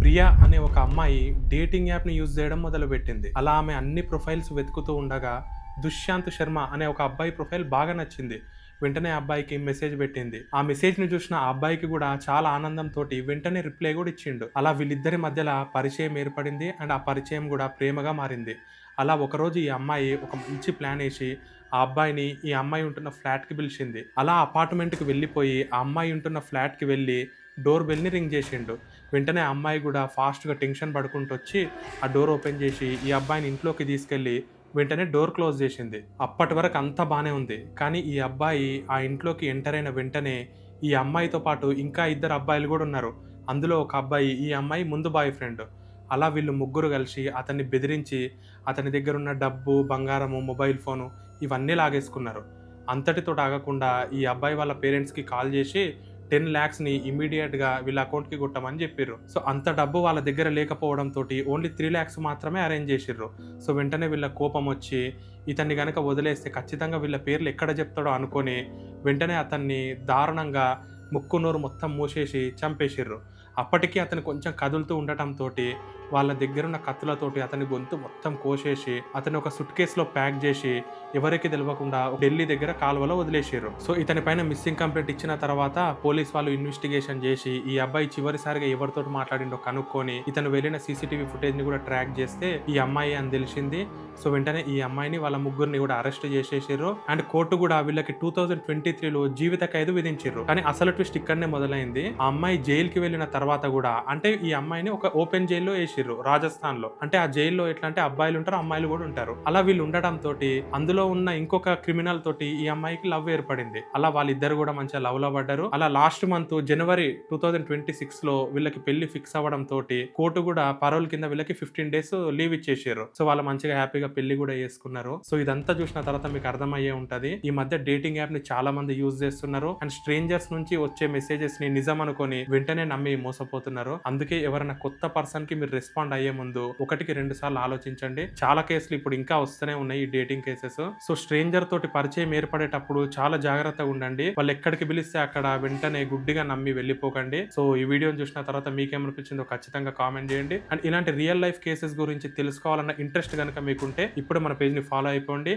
ప్రియా అనే ఒక అమ్మాయి డేటింగ్ యాప్‌ని యూజ్ చేయడం మొదలుపెట్టింది. అలా ఆమె అన్ని ప్రొఫైల్స్ వెతుకుతూ ఉండగా దుష్యాంత్ శర్మ అనే ఒక అబ్బాయి ప్రొఫైల్ బాగా నచ్చింది. వెంటనే ఆ అబ్బాయికి మెసేజ్ పెట్టింది. ఆ మెసేజ్‌ని చూసిన ఆ అబ్బాయికి కూడా చాలా ఆనందంతోటి వెంటనే రిప్లై కూడా ఇచ్చిండు. అలా వీళ్ళిద్దరి మధ్యల పరిచయం ఏర్పడింది. అండ్ ఆ పరిచయం కూడా ప్రేమగా మారింది. అలా ఒకరోజు ఈ అమ్మాయి ఒక మంచి ప్లాన్ ఏసి ఆ అబ్బాయిని ఈ అమ్మాయి ఉంటున్న ఫ్లాట్‌కి పిలిచింది. అలా అపార్ట్‌మెంట్‌కి వెళ్ళిపోయి ఆ అమ్మాయి ఉంటున్న ఫ్లాట్‌కి వెళ్ళి డోర్ బెల్‌ని రింగ్ చేసిండు. వెంటనే ఆ అమ్మాయి గూడా ఫాస్ట్‌గా టెన్షన్ పడుకుంటొచ్చి, ఆ డోర్ ఓపెన్ జేసి, ఈ అబ్బాయిని ఇంట్లోకి తీసుకెళ్ళి, వెంటనే డోర్ క్లోజ్ జేసింది. అప్పటి వరకు అంతా బానే ఉంది. కానీ ఈ అబ్బాయి ఆ ఇంట్లోకి ఎంటర్ అయిన వెంటనే, ఈ అమ్మాయితో పాటు ఇంకా ఇద్దరు అబ్బాయిలు గూడా ఉన్నారు. అందులో ఒక అబ్బాయి ఈ అమ్మాయి ముందు బాయ్ ఫ్రెండ్. అలా వీళ్ళు ముగ్గురు కలిసి అతన్ని బెదిరించి, అతని దగ్గరున్న డబ్బు, బంగారము, మొబైల్ ఫోను ఇవన్నీ లాగేసుకున్నారు. అంతటితోటి ఆగకుండా ఈ అబ్బాయి వాళ్ళ పేరెంట్స్‌కి కాల్ జేసి 10,00,000ని ఇమ్మీడియేట్‌గా వీళ్ళ అకౌంట్‌కి కొట్టమని జెప్పిర్రు. సో, అంత డబ్బు వాళ్ళ దగ్గర లేకపోవడంతోటి ఓన్లీ 3,00,000 మాత్రమే అరేంజ్ జేసిర్రు. సో, వెంటనే వీళ్ళకి కోపమొచ్చి ఇతన్ని గనక వదిలేస్తే ఖచ్చితంగా వీళ్ళ పేర్లు ఎక్కడ జెప్తాడో అనుకోని వెంటనే అతన్ని దారుణంగా ముక్కు, నోరు మొత్తం మూసేసి చంపేసిర్రు. అప్పటికి అతను కొంచెం కదులుతూ ఉండటంతోటి వాళ్ళ దగ్గరున్న కత్తులతోటి అతని గొంతు మొత్తం కోసేసి, అతన్ని ఒక సూట్‌కేస్‌లో ప్యాక్ జేసి, ఎవరికీ తెలవకుండా ఢిల్లీ దగ్గర కాలువలో వదిలేసిర్రు. సో, ఇతని పైన మిస్సింగ్ కంప్లెయింట్ ఇచ్చిన తర్వాత పోలీస్ వాళ్ళు ఇన్వెస్టిగేషన్ జేసి, ఈ అబ్బాయి చివరిసారిగా ఎవరితోటి మాట్లాడిండో కనుక్కొని, ఇతను వెళ్ళిన సీసీటీవీ ఫుటేజ్‌ని గూడా ట్రాక్ జేస్తే ఈ అమ్మాయే అని దెలిసింది. సో, వెంటనే ఈ అమ్మాయిని వాళ్ళ ముగ్గురిని గూడా అరెస్ట్ జేసేసిర్రు. అండ్ కోర్టు గూడా వీళ్ళకి 2023లో జీవిత ఖైదు విధించిర్రు. కానీ అసలు ట్విస్ట్ ఇక్కడనే మొదలైంది. ఆ అమ్మాయి జైలుకి వెళ్ళిన తర్వాత గూడా అంటే ఈ అమ్మాయిని ఒక ఓపెన్ జైల్‌లో ఏసిర్రు రాజస్థాన్‌లో. అంటే ఆ జైల్‌లో ఎట్లా అంటే అబ్బాయిలుంటారు, అమ్మాయిలు గూడా ఉంటారు. అలా వీళ్ళు ఉండటంతోటి అందులో ఉన్న ఇంకొక క్రిమినల్ తోటి ఈ అమ్మాయికి లవ్ ఏర్పడింది. అలా వాళ్ళిద్దరు గూడా మంచిగా లవ్‌లో పడ్డారు. అలా లాస్ట్ మంత్ జనవరి 2026లో వీళ్ళకి పెళ్లి ఫిక్స్ అవ్వడం తోటి కోర్టు గూడా పరోల్ కింద వీళ్ళకి 15 డేస్ లీవ్ ఇచ్చేసిర్రు. సో, వాళ్ళు మంచిగా హ్యాపీగా పెళ్లి గూడా చేసుకున్నారు. సో, ఇదంతా చూసిన తర్వాత మీకు అర్థమయ్యే ఉంటది. ఈ మధ్య డేటింగ్ యాప్‌ని చాలా మంది యూజ్ చేస్తున్నారు. అండ్ స్ట్రేంజర్స్ నుంచి వచ్చే మెసేజెస్‌ని నిజం అనుకోని వెంటనే నమ్మి మోసపోతున్నారు. అందుకే ఎవరైనా కొత్త పర్సన్‌కి మీరు రెస్పాండ్ అయ్యే ముందు ఒకటికి 2 సార్లు ఆలోచించండి. చాలా కేసులు ఇప్పుడు ఇంకా వస్తూనే ఉన్నాయి ఈ డేటింగ్ కేసెస్. సో, స్ట్రేంజర్ తోటి పరిచయం ఏర్పడేటప్పుడు చాలా జాగ్రత్తగా ఉండండి. వాళ్ళు ఎక్కడికి పిలిస్తే అక్కడ వెంటనే గుడ్డిగా నమ్మి వెళ్ళిపోకండి. సో, ఈ వీడియోని చూసిన తర్వాత మీకేమనిపించిందో ఖచ్చితంగా కామెంట్ చేయండి. అండ్ ఇలాంటి రియల్ లైఫ్ కేసెస్ గురించి తెలుసుకోవాలన్న ఇంట్రెస్ట్ గనుక మీకుంటే ఇప్పుడు మన పేజ్‌ని ఫాలో అయిపోండి.